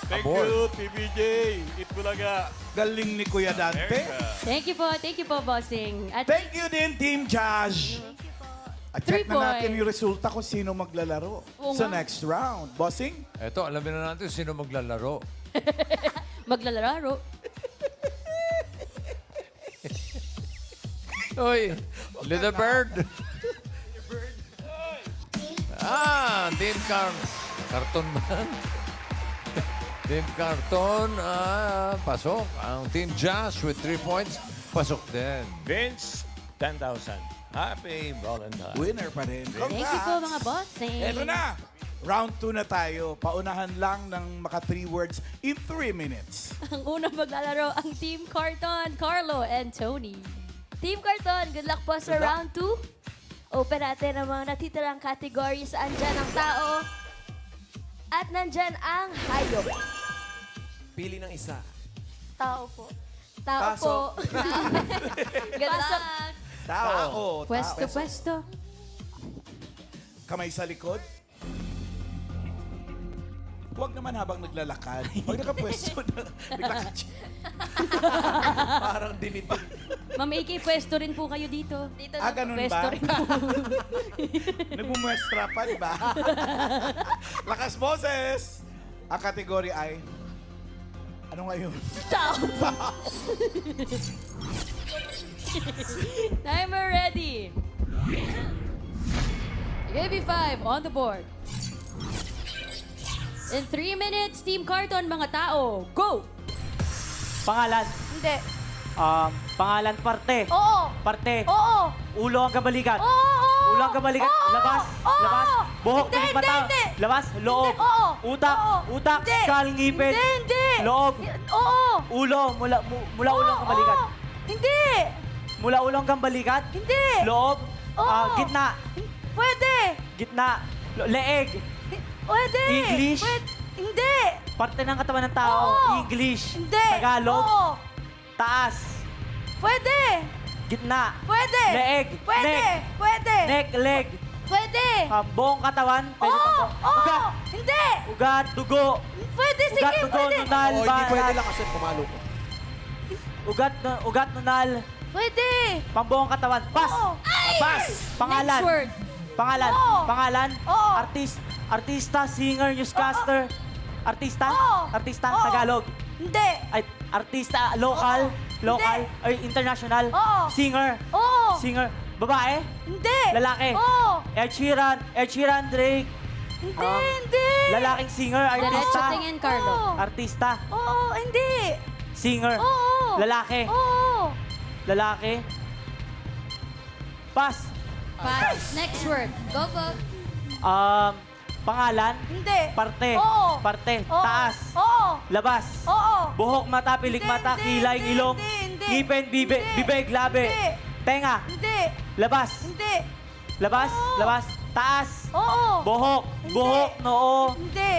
[SPEAKER 11] Thank
[SPEAKER 3] Aboard.
[SPEAKER 11] you, TBJ. Itbulaga.
[SPEAKER 2] Galing ni Kuya Dante.
[SPEAKER 1] Thank you po, bossing. At
[SPEAKER 2] Thank you din, Team Josh. At check
[SPEAKER 1] 3
[SPEAKER 2] na natin
[SPEAKER 1] points.
[SPEAKER 2] yung resulta kung sino maglalaro
[SPEAKER 1] Oo
[SPEAKER 2] sa
[SPEAKER 1] nga.
[SPEAKER 2] next round. Bossing?
[SPEAKER 3] Eto, alamin na natin sino maglalaro.
[SPEAKER 1] maglalaro.
[SPEAKER 3] Uy, Little Bird. Team Carton man. Team Carton, pasok. Ang Team Josh with 3 points, pasok din.
[SPEAKER 4] Vince, 10,000. Happy Valentine.
[SPEAKER 2] Winner pa rin.
[SPEAKER 1] Thank you po, mga bossing.
[SPEAKER 2] Eto na. Round 2 na tayo. Paunahan lang ng maka 3 words in 3 minutes.
[SPEAKER 1] Ang unang maglalaro ang Team Carton, Carlo and Tony.
[SPEAKER 8] Team Carton, good luck po sa round 2. Open natin ang mga natitirang categories. Andyan ang tao at nandyan ang hayop.
[SPEAKER 7] Pili ng isa.
[SPEAKER 8] Tao po. Tao po. Good luck.
[SPEAKER 2] Tao.
[SPEAKER 1] Pwesto.
[SPEAKER 2] Kamay sa likod. Huwag naman habang naglalakad. Pag nakapwesto na, naglakad siya.
[SPEAKER 7] Parang dinitin.
[SPEAKER 1] Ma'am AK, pwesto rin po kayo dito.
[SPEAKER 8] Dito
[SPEAKER 2] Ganun
[SPEAKER 1] Pwesto
[SPEAKER 2] ba?
[SPEAKER 1] rin po.
[SPEAKER 2] Nagmumwestra pa, di ba? Lakas boses! Ang kategory ay... Ano ngayon?
[SPEAKER 1] Timer ready. Give 5 on the board. In 3 minutes, Team Carton, mga tao, go!
[SPEAKER 13] Pangalan.
[SPEAKER 8] Hindi.
[SPEAKER 13] Pangalan parte.
[SPEAKER 8] Oo.
[SPEAKER 13] Parte.
[SPEAKER 8] Oo.
[SPEAKER 13] Ulo ang kabalikat.
[SPEAKER 8] Oo.
[SPEAKER 13] Ulo ang kabalikat.
[SPEAKER 8] Oo.
[SPEAKER 13] Labas.
[SPEAKER 8] Oo.
[SPEAKER 13] Labas. Buhok.
[SPEAKER 8] Hindi,
[SPEAKER 13] Pilik mata.
[SPEAKER 8] hindi.
[SPEAKER 13] Labas. Loob.
[SPEAKER 8] Hindi. Oo.
[SPEAKER 13] Utak.
[SPEAKER 8] Oo.
[SPEAKER 13] Utak.
[SPEAKER 8] Hindi.
[SPEAKER 13] Skull. Ngipin.
[SPEAKER 8] Hindi.
[SPEAKER 13] Loob.
[SPEAKER 8] Oo.
[SPEAKER 13] Ulo. Mula ulo ang kabalikat.
[SPEAKER 8] Oo. Hindi.
[SPEAKER 13] Mula ulo ang kabalikat.
[SPEAKER 8] Hindi.
[SPEAKER 13] Loob.
[SPEAKER 8] Oo.
[SPEAKER 13] Gitna.
[SPEAKER 8] Pwede.
[SPEAKER 13] Gitna. Leeg.
[SPEAKER 8] Pwede.
[SPEAKER 13] English.
[SPEAKER 8] Hindi.
[SPEAKER 13] Parte ng katawan ng tao.
[SPEAKER 8] Oo.
[SPEAKER 13] English.
[SPEAKER 8] Hindi.
[SPEAKER 13] Tagalog.
[SPEAKER 8] Oo.
[SPEAKER 13] Taas.
[SPEAKER 10] Pwede!
[SPEAKER 13] Gitna.
[SPEAKER 10] Pwede!
[SPEAKER 13] Leeg.
[SPEAKER 10] Pwede!
[SPEAKER 13] Neck.
[SPEAKER 10] Pwede!
[SPEAKER 13] Neck, leg.
[SPEAKER 10] Pwede!
[SPEAKER 13] Buong katawan. Pwede
[SPEAKER 10] Oo!
[SPEAKER 13] pa po. Ugat.
[SPEAKER 10] Hindi!
[SPEAKER 13] Ugat, dugo.
[SPEAKER 10] Pwede, sige,
[SPEAKER 13] Ugat, dugo,
[SPEAKER 10] pwede!
[SPEAKER 13] nunal,
[SPEAKER 7] Oo, hindi pwede
[SPEAKER 13] balat.
[SPEAKER 7] lang kasi pumalo ko.
[SPEAKER 13] Ugat, nunal.
[SPEAKER 10] Pwede!
[SPEAKER 13] Pambuong katawan. Pass.
[SPEAKER 10] Oo.
[SPEAKER 13] Pass. Pangalan.
[SPEAKER 1] Next word.
[SPEAKER 13] Pangalan.
[SPEAKER 10] Oo.
[SPEAKER 13] Pangalan.
[SPEAKER 10] Oo.
[SPEAKER 13] Artista, singer, newscaster. Artista?
[SPEAKER 10] Oo.
[SPEAKER 13] Artista,
[SPEAKER 10] Oo.
[SPEAKER 13] Tagalog.
[SPEAKER 10] Hindi!
[SPEAKER 13] Ay, artista, local. Local. Ay, international.
[SPEAKER 10] Oo.
[SPEAKER 13] Singer.
[SPEAKER 10] Oo!
[SPEAKER 13] Singer. Babae.
[SPEAKER 10] Hindi!
[SPEAKER 13] Lalaki.
[SPEAKER 10] Oo!
[SPEAKER 13] Ed Sheeran, Drake.
[SPEAKER 10] Hindi,
[SPEAKER 13] Um,
[SPEAKER 10] hindi!
[SPEAKER 13] Lalaking singer,
[SPEAKER 1] Diretso
[SPEAKER 13] artista.
[SPEAKER 1] tingin, Carlo.
[SPEAKER 10] Oo.
[SPEAKER 13] Artista,
[SPEAKER 10] Oo, hindi!
[SPEAKER 13] singer.
[SPEAKER 10] Oo!
[SPEAKER 13] Lalaki.
[SPEAKER 10] Oo!
[SPEAKER 13] Lalaki. Pass.
[SPEAKER 1] Pass. Next word. Go, go.
[SPEAKER 13] Pangalan.
[SPEAKER 10] Hindi!
[SPEAKER 13] Parte.
[SPEAKER 10] Oo.
[SPEAKER 13] Parte.
[SPEAKER 10] Oo.
[SPEAKER 13] Taas.
[SPEAKER 10] Oo!
[SPEAKER 13] Labas.
[SPEAKER 10] Oo!
[SPEAKER 13] Buhok, mata, pilik
[SPEAKER 10] Hindi,
[SPEAKER 13] mata,
[SPEAKER 10] hindi,
[SPEAKER 13] kilay,
[SPEAKER 10] hindi,
[SPEAKER 13] ilong,
[SPEAKER 10] hindi,
[SPEAKER 13] ngipin,
[SPEAKER 10] hindi.
[SPEAKER 13] bibig, labi.
[SPEAKER 10] Hindi.
[SPEAKER 13] Tenga.
[SPEAKER 10] Hindi!
[SPEAKER 13] Labas.
[SPEAKER 10] Hindi!
[SPEAKER 13] Labas.
[SPEAKER 10] Oo.
[SPEAKER 13] Labas. Taas.
[SPEAKER 10] Oo!
[SPEAKER 13] Buhok.
[SPEAKER 10] Hindi.
[SPEAKER 13] Buhok, noo.
[SPEAKER 10] Hindi!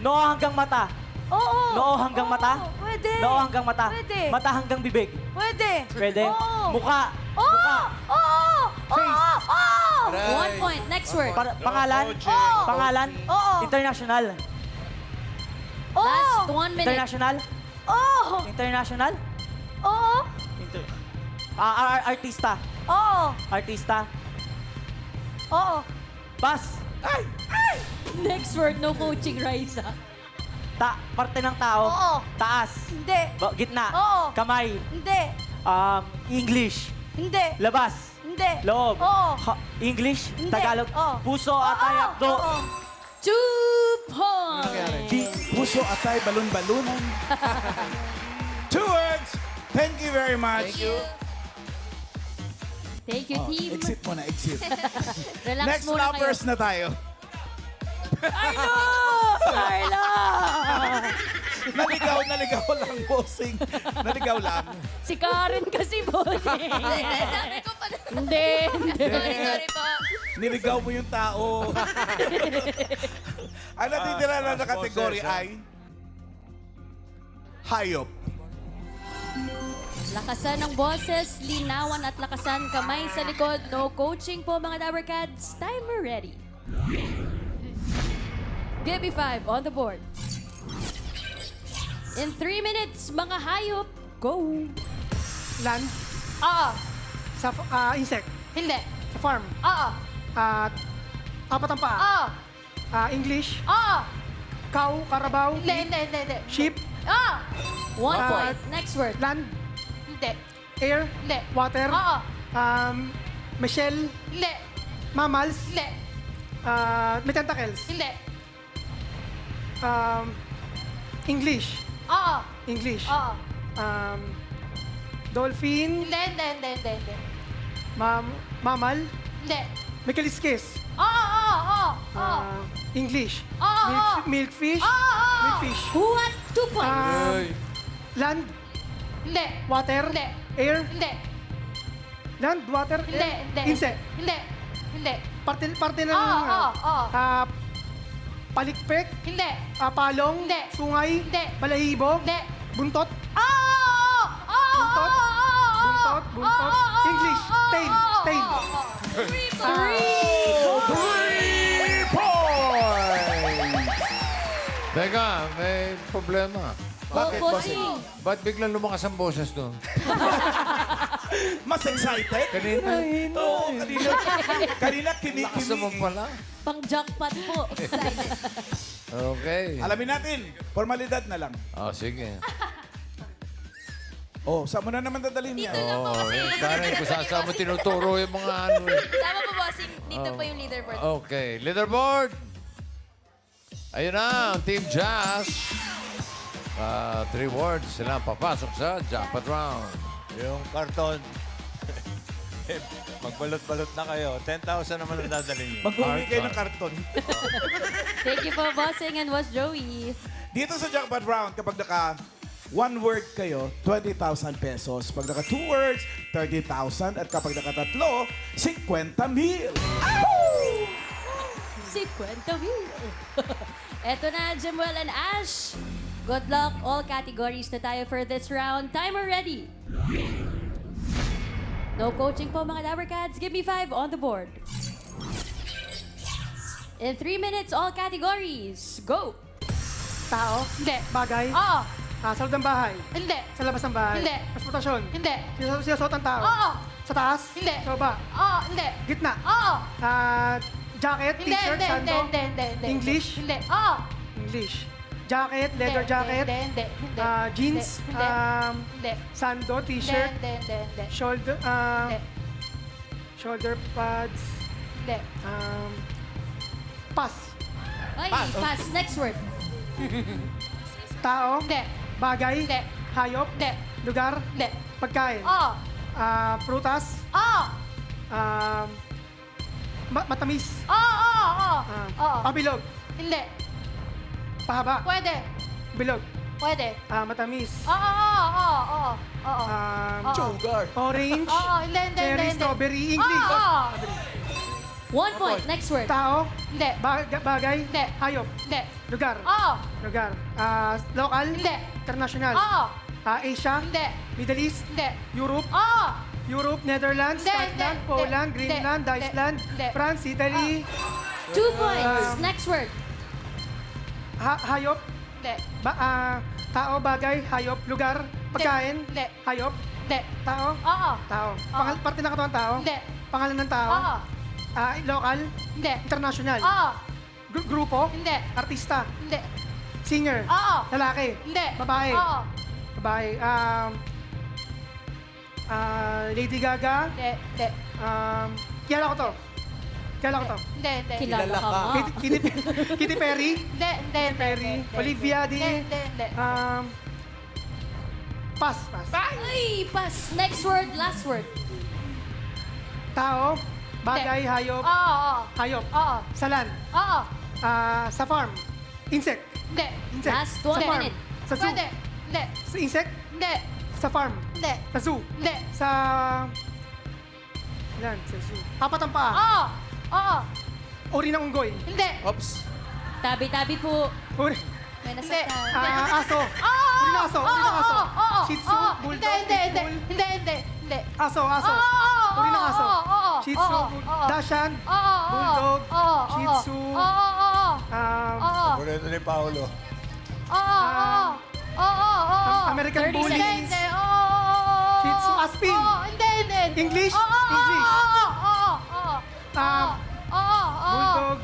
[SPEAKER 13] Noo hanggang mata.
[SPEAKER 10] Oo!
[SPEAKER 13] Noo hanggang mata.
[SPEAKER 10] Oo, pwede!
[SPEAKER 13] Noo hanggang mata.
[SPEAKER 10] Pwede!
[SPEAKER 13] Mata hanggang bibig.
[SPEAKER 10] Pwede!
[SPEAKER 13] Pwede.
[SPEAKER 10] Oo!
[SPEAKER 13] Mukha.
[SPEAKER 10] Oo!
[SPEAKER 13] Mukha.
[SPEAKER 10] Oo!
[SPEAKER 13] Face.
[SPEAKER 10] Oo!
[SPEAKER 1] 1 point. Next word.
[SPEAKER 13] Pangalan.
[SPEAKER 10] Oo.
[SPEAKER 13] Pangalan.
[SPEAKER 10] Oo!
[SPEAKER 13] International.
[SPEAKER 10] Oo!
[SPEAKER 1] Last 1 minute.
[SPEAKER 13] International.
[SPEAKER 10] Oo!
[SPEAKER 13] International.
[SPEAKER 10] Oo!
[SPEAKER 13] Artista.
[SPEAKER 10] Oo!
[SPEAKER 13] Artista.
[SPEAKER 10] Oo!
[SPEAKER 13] Pass.
[SPEAKER 1] Next word. No coaching, Raisa.
[SPEAKER 13] Parte ng tao.
[SPEAKER 10] Oo.
[SPEAKER 13] Taas.
[SPEAKER 10] Hindi!
[SPEAKER 13] Gitna.
[SPEAKER 10] Oo.
[SPEAKER 13] Kamay.
[SPEAKER 10] Hindi!
[SPEAKER 13] English.
[SPEAKER 10] Hindi!
[SPEAKER 13] Labas.
[SPEAKER 10] Hindi!
[SPEAKER 13] Loob.
[SPEAKER 10] Oo!
[SPEAKER 13] English.
[SPEAKER 10] Hindi.
[SPEAKER 13] Tagalog.
[SPEAKER 10] Oo.
[SPEAKER 13] Puso, atay, akdo.
[SPEAKER 10] Oo!
[SPEAKER 1] 2 points.
[SPEAKER 2] Di puso atay balon-balunan. 2 words. Thank you very much.
[SPEAKER 1] Thank you. Thank you,
[SPEAKER 2] Oh,
[SPEAKER 1] team.
[SPEAKER 2] exit mo na, exit.
[SPEAKER 1] Relax
[SPEAKER 2] Next
[SPEAKER 1] muna
[SPEAKER 2] lovers
[SPEAKER 1] kayo.
[SPEAKER 2] na tayo.
[SPEAKER 1] Carlo!
[SPEAKER 2] Naligaw lang, bossing. Naligaw lang.
[SPEAKER 1] Si Karen kasi, bossing.
[SPEAKER 8] Sabi ko pa.
[SPEAKER 1] Hindi.
[SPEAKER 8] Sorry po.
[SPEAKER 2] Niligaw mo yung tao. Ang natitira lang na kategory ay hayop.
[SPEAKER 1] Lakasan ng boses, linawan at lakasan kamay sa likod. No coaching po mga Dabber Cats. Timer ready. Give me 5 on the board. In 3 minutes, mga hayop, go!
[SPEAKER 15] Land.
[SPEAKER 10] Oo!
[SPEAKER 15] Sa insect.
[SPEAKER 10] Hindi!
[SPEAKER 15] Sa farm.
[SPEAKER 10] Oo!
[SPEAKER 15] Apat ang paa.
[SPEAKER 10] Oo!
[SPEAKER 15] English.
[SPEAKER 10] Oo!
[SPEAKER 15] Cow, carabao.
[SPEAKER 10] Hindi.
[SPEAKER 15] Sheep.
[SPEAKER 10] Oo!
[SPEAKER 1] 1 point. Next word.
[SPEAKER 15] Land.
[SPEAKER 10] Hindi.
[SPEAKER 15] Air.
[SPEAKER 10] Hindi.
[SPEAKER 15] Water.
[SPEAKER 10] Oo!
[SPEAKER 15] Michelle.
[SPEAKER 10] Hindi.
[SPEAKER 15] Mammals.
[SPEAKER 10] Hindi.
[SPEAKER 15] May tentacles.
[SPEAKER 10] Hindi.
[SPEAKER 15] English.
[SPEAKER 10] Oo!
[SPEAKER 15] English.
[SPEAKER 10] Oo!
[SPEAKER 15] Dolphin.
[SPEAKER 10] Hindi.
[SPEAKER 15] Mammal.
[SPEAKER 10] Hindi.
[SPEAKER 15] May kaliskis.
[SPEAKER 10] Oo!
[SPEAKER 15] English.
[SPEAKER 10] Oo.
[SPEAKER 15] Milkfish.
[SPEAKER 10] Oo.
[SPEAKER 15] Milkfish.
[SPEAKER 1] Who had 2 points?
[SPEAKER 15] Land.
[SPEAKER 10] Hindi.
[SPEAKER 15] Water.
[SPEAKER 10] Hindi.
[SPEAKER 15] Air.
[SPEAKER 10] Hindi.
[SPEAKER 15] Land, water,
[SPEAKER 10] Hindi.
[SPEAKER 15] air. Insect.
[SPEAKER 10] Hindi.
[SPEAKER 15] Parte ng
[SPEAKER 10] Oo.
[SPEAKER 15] palikpik.
[SPEAKER 10] Hindi.
[SPEAKER 15] Palong.
[SPEAKER 10] Hindi.
[SPEAKER 15] Sungay.
[SPEAKER 10] Hindi.
[SPEAKER 15] Balahibo.
[SPEAKER 10] Hindi.
[SPEAKER 15] Buntot.
[SPEAKER 10] Oo!
[SPEAKER 15] Buntot. Buntot. English. Tail. Tail.
[SPEAKER 2] 3 points!
[SPEAKER 3] Teka, may problema.
[SPEAKER 2] Bakit, bossing?
[SPEAKER 3] Ba't biglang lumakas ang boses doon?
[SPEAKER 2] Mas excited?
[SPEAKER 3] Kanina.
[SPEAKER 2] Oo, kanina
[SPEAKER 3] Lakas naman
[SPEAKER 2] kimi-kimi.
[SPEAKER 3] pala.
[SPEAKER 1] Pang jackpot po. Excited.
[SPEAKER 3] Okay.
[SPEAKER 2] Alamin natin, formalidad na lang.
[SPEAKER 3] Sige.
[SPEAKER 2] Oh, saan mo na naman dadalhin yan?
[SPEAKER 3] Karen, kung saan mo tinuturo yung mga ano.
[SPEAKER 8] Tama po, bossing. Dito po yung leaderboard.
[SPEAKER 3] Okay, leaderboard. Ayun na, ang Team Jazz. 3 words sila ang papasok sa jackpot round.
[SPEAKER 4] Yung karton. Magbalot-balot na kayo. 10,000 naman ang dadalhin niyo.
[SPEAKER 2] Mag-uwi kayo ng karton.
[SPEAKER 1] Thank you po, bossing and Boss Joey.
[SPEAKER 2] Dito sa jackpot round, kapag naka 1 word kayo, 20,000 pesos. Pag naka 2 words, 30,000. At kapag naka 3, 50,000.
[SPEAKER 1] 50,000. Eto na, Jemuel and Ash. Good luck, all categories na tayo for this round. Timer ready. No coaching po mga Lovercats. Give me 5 on the board. In 3 minutes, all categories. Go!
[SPEAKER 15] Tao?
[SPEAKER 10] Hindi.
[SPEAKER 15] Bagay?
[SPEAKER 10] Oo.
[SPEAKER 15] Sa loob ng bahay?
[SPEAKER 10] Hindi.
[SPEAKER 15] Sa labas ng bahay?
[SPEAKER 10] Hindi.
[SPEAKER 15] Transportasyon?
[SPEAKER 10] Hindi.
[SPEAKER 15] Sinusuot ng tao?
[SPEAKER 10] Oo.
[SPEAKER 15] Sa taas?
[SPEAKER 10] Hindi.
[SPEAKER 15] Sa baba?
[SPEAKER 10] Oo. Hindi.
[SPEAKER 15] Gitna?
[SPEAKER 10] Oo.
[SPEAKER 15] Jacket?
[SPEAKER 10] Hindi,
[SPEAKER 15] T-shirt?
[SPEAKER 10] hindi,
[SPEAKER 15] Sando?
[SPEAKER 10] hindi.
[SPEAKER 15] English?
[SPEAKER 10] Hindi. Oo.
[SPEAKER 15] English. Jacket? Leather jacket?
[SPEAKER 10] Hindi.
[SPEAKER 15] Jeans?
[SPEAKER 10] Hindi.
[SPEAKER 15] Sando? T-shirt?
[SPEAKER 10] Hindi.
[SPEAKER 15] Shoulder?
[SPEAKER 10] Hindi.
[SPEAKER 15] Shoulder pads?
[SPEAKER 10] Hindi.
[SPEAKER 15] Pass.
[SPEAKER 1] Ay, pass. Next word.
[SPEAKER 15] Tao?
[SPEAKER 10] Hindi.
[SPEAKER 15] Bagay?
[SPEAKER 10] Hindi.
[SPEAKER 15] Hayop?
[SPEAKER 10] Hindi.
[SPEAKER 15] Lugar?
[SPEAKER 10] Hindi.
[SPEAKER 15] Pagkain?
[SPEAKER 10] Oo.
[SPEAKER 15] Prutas?
[SPEAKER 10] Oo.
[SPEAKER 15] Matamis?
[SPEAKER 10] Oo.
[SPEAKER 15] Pabilog?
[SPEAKER 10] Hindi.
[SPEAKER 15] Pahaba?
[SPEAKER 10] Pwede.
[SPEAKER 15] Bilog?
[SPEAKER 10] Pwede.
[SPEAKER 15] Matamis?
[SPEAKER 10] Oo.
[SPEAKER 15] Sugar? Orange?
[SPEAKER 10] Oo. Hindi.
[SPEAKER 15] Cherry? Strawberry? English?
[SPEAKER 10] Oo.
[SPEAKER 1] 1 point. Next word.
[SPEAKER 15] Tao?
[SPEAKER 10] Hindi.
[SPEAKER 15] Bagay?
[SPEAKER 10] Hindi.
[SPEAKER 15] Hayop?
[SPEAKER 10] Hindi.
[SPEAKER 15] Lugar?
[SPEAKER 10] Oo.
[SPEAKER 15] Lugar? Local?
[SPEAKER 10] Hindi.
[SPEAKER 15] International?
[SPEAKER 10] Oo.
[SPEAKER 15] Asia?
[SPEAKER 10] Hindi.
[SPEAKER 15] Middle East?
[SPEAKER 10] Hindi.
[SPEAKER 15] Europe?
[SPEAKER 10] Oo.
[SPEAKER 15] Europe, Netherlands,
[SPEAKER 10] Hindi,
[SPEAKER 15] Scotland,
[SPEAKER 10] hindi,
[SPEAKER 15] Poland,
[SPEAKER 10] hindi,
[SPEAKER 15] Greenland,
[SPEAKER 10] hindi,
[SPEAKER 15] Iceland,
[SPEAKER 10] hindi.
[SPEAKER 15] France, Italy,
[SPEAKER 1] 2 points. Next word.
[SPEAKER 15] hayop,
[SPEAKER 10] Hindi.
[SPEAKER 15] tao, bagay, hayop, lugar, pagkain,
[SPEAKER 10] Hindi.
[SPEAKER 15] hayop,
[SPEAKER 10] Hindi.
[SPEAKER 15] tao,
[SPEAKER 10] Oo.
[SPEAKER 15] tao. Parte ng katawan tao,
[SPEAKER 10] Hindi.
[SPEAKER 15] pangalan ng tao,
[SPEAKER 10] Oo.
[SPEAKER 15] local,
[SPEAKER 10] Hindi.
[SPEAKER 15] international,
[SPEAKER 10] Oo.
[SPEAKER 15] grupo,
[SPEAKER 10] Hindi.
[SPEAKER 15] artista,
[SPEAKER 10] Hindi.
[SPEAKER 15] singer,
[SPEAKER 10] Oo.
[SPEAKER 15] lalaki,
[SPEAKER 10] Hindi.
[SPEAKER 15] babae,
[SPEAKER 10] Oo.
[SPEAKER 15] babae, Lady Gaga,
[SPEAKER 10] Hindi.
[SPEAKER 15] kilala ko to.
[SPEAKER 10] Hindi.
[SPEAKER 1] Kilala ka nga.
[SPEAKER 15] Katy Perry,
[SPEAKER 10] Hindi.
[SPEAKER 15] Perry, Olivia Di,
[SPEAKER 10] Hindi.
[SPEAKER 15] pass.
[SPEAKER 1] Ay, pass. Next word. Last word.
[SPEAKER 15] Tao, bagay, hayop,
[SPEAKER 10] Oo.
[SPEAKER 15] hayop,
[SPEAKER 10] Oo.
[SPEAKER 15] sa land,
[SPEAKER 10] Oo.
[SPEAKER 15] sa farm, insect,
[SPEAKER 10] Hindi.
[SPEAKER 1] Last 1
[SPEAKER 15] farm,
[SPEAKER 1] minute.
[SPEAKER 15] sa zoo,
[SPEAKER 10] Pwede. Hindi.
[SPEAKER 15] sa insect,
[SPEAKER 10] Hindi.
[SPEAKER 15] sa farm,
[SPEAKER 10] Hindi.
[SPEAKER 15] sa zoo,
[SPEAKER 10] Hindi.
[SPEAKER 15] sa zoo. Apat ang paa,
[SPEAKER 10] Oo.
[SPEAKER 15] uri ng unggoy,
[SPEAKER 10] Hindi.
[SPEAKER 7] Oops.
[SPEAKER 1] Tabi-tabi po.
[SPEAKER 15] uri,
[SPEAKER 1] May
[SPEAKER 10] Hindi.
[SPEAKER 1] nasaktan.
[SPEAKER 15] aso,
[SPEAKER 10] Oo.
[SPEAKER 15] uri ng aso, uri ng aso,
[SPEAKER 10] Oo.
[SPEAKER 15] Shih Tzu,
[SPEAKER 10] Oo.
[SPEAKER 15] Bulldog,
[SPEAKER 10] Hindi.
[SPEAKER 15] Pitbull,
[SPEAKER 10] Hindi.
[SPEAKER 15] aso,
[SPEAKER 10] Oo.
[SPEAKER 15] uri ng aso,
[SPEAKER 10] Oo.
[SPEAKER 15] Shih Tzu,
[SPEAKER 10] Oo.
[SPEAKER 15] Dachshund,
[SPEAKER 10] Oo.
[SPEAKER 15] Bulldog,
[SPEAKER 10] Oo.
[SPEAKER 15] Shih Tzu,
[SPEAKER 10] Oo. Oo.
[SPEAKER 4] Paborito ni Paolo.
[SPEAKER 10] Oo.
[SPEAKER 15] American
[SPEAKER 1] 30
[SPEAKER 15] Bully,
[SPEAKER 1] seconds.
[SPEAKER 10] Hindi. Oo.
[SPEAKER 15] Shih Tzu, Aspin,
[SPEAKER 10] Hindi.
[SPEAKER 15] English,
[SPEAKER 10] Oo.
[SPEAKER 15] English,
[SPEAKER 10] Oo.
[SPEAKER 15] Bulldog,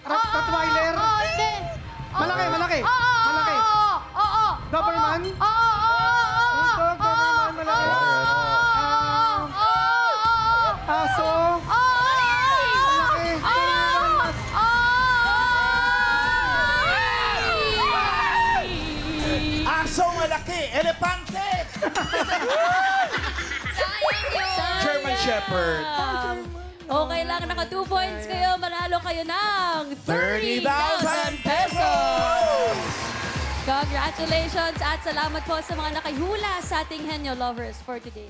[SPEAKER 15] Rottweiler,
[SPEAKER 10] Oo. Hindi.
[SPEAKER 15] malaki,
[SPEAKER 10] Oo.
[SPEAKER 15] Doberman,
[SPEAKER 10] Oo.
[SPEAKER 15] Bulldog, Doberman, malaki, aso, malaki,
[SPEAKER 2] Aso malaki, elepante! German Shepherd.
[SPEAKER 1] Okay lang, naka 2 points kayo. Manalo kayo ng
[SPEAKER 2] 30,000 pesos!
[SPEAKER 1] Congratulations at salamat po sa mga nakihula sa ating Henyo Lovers for today.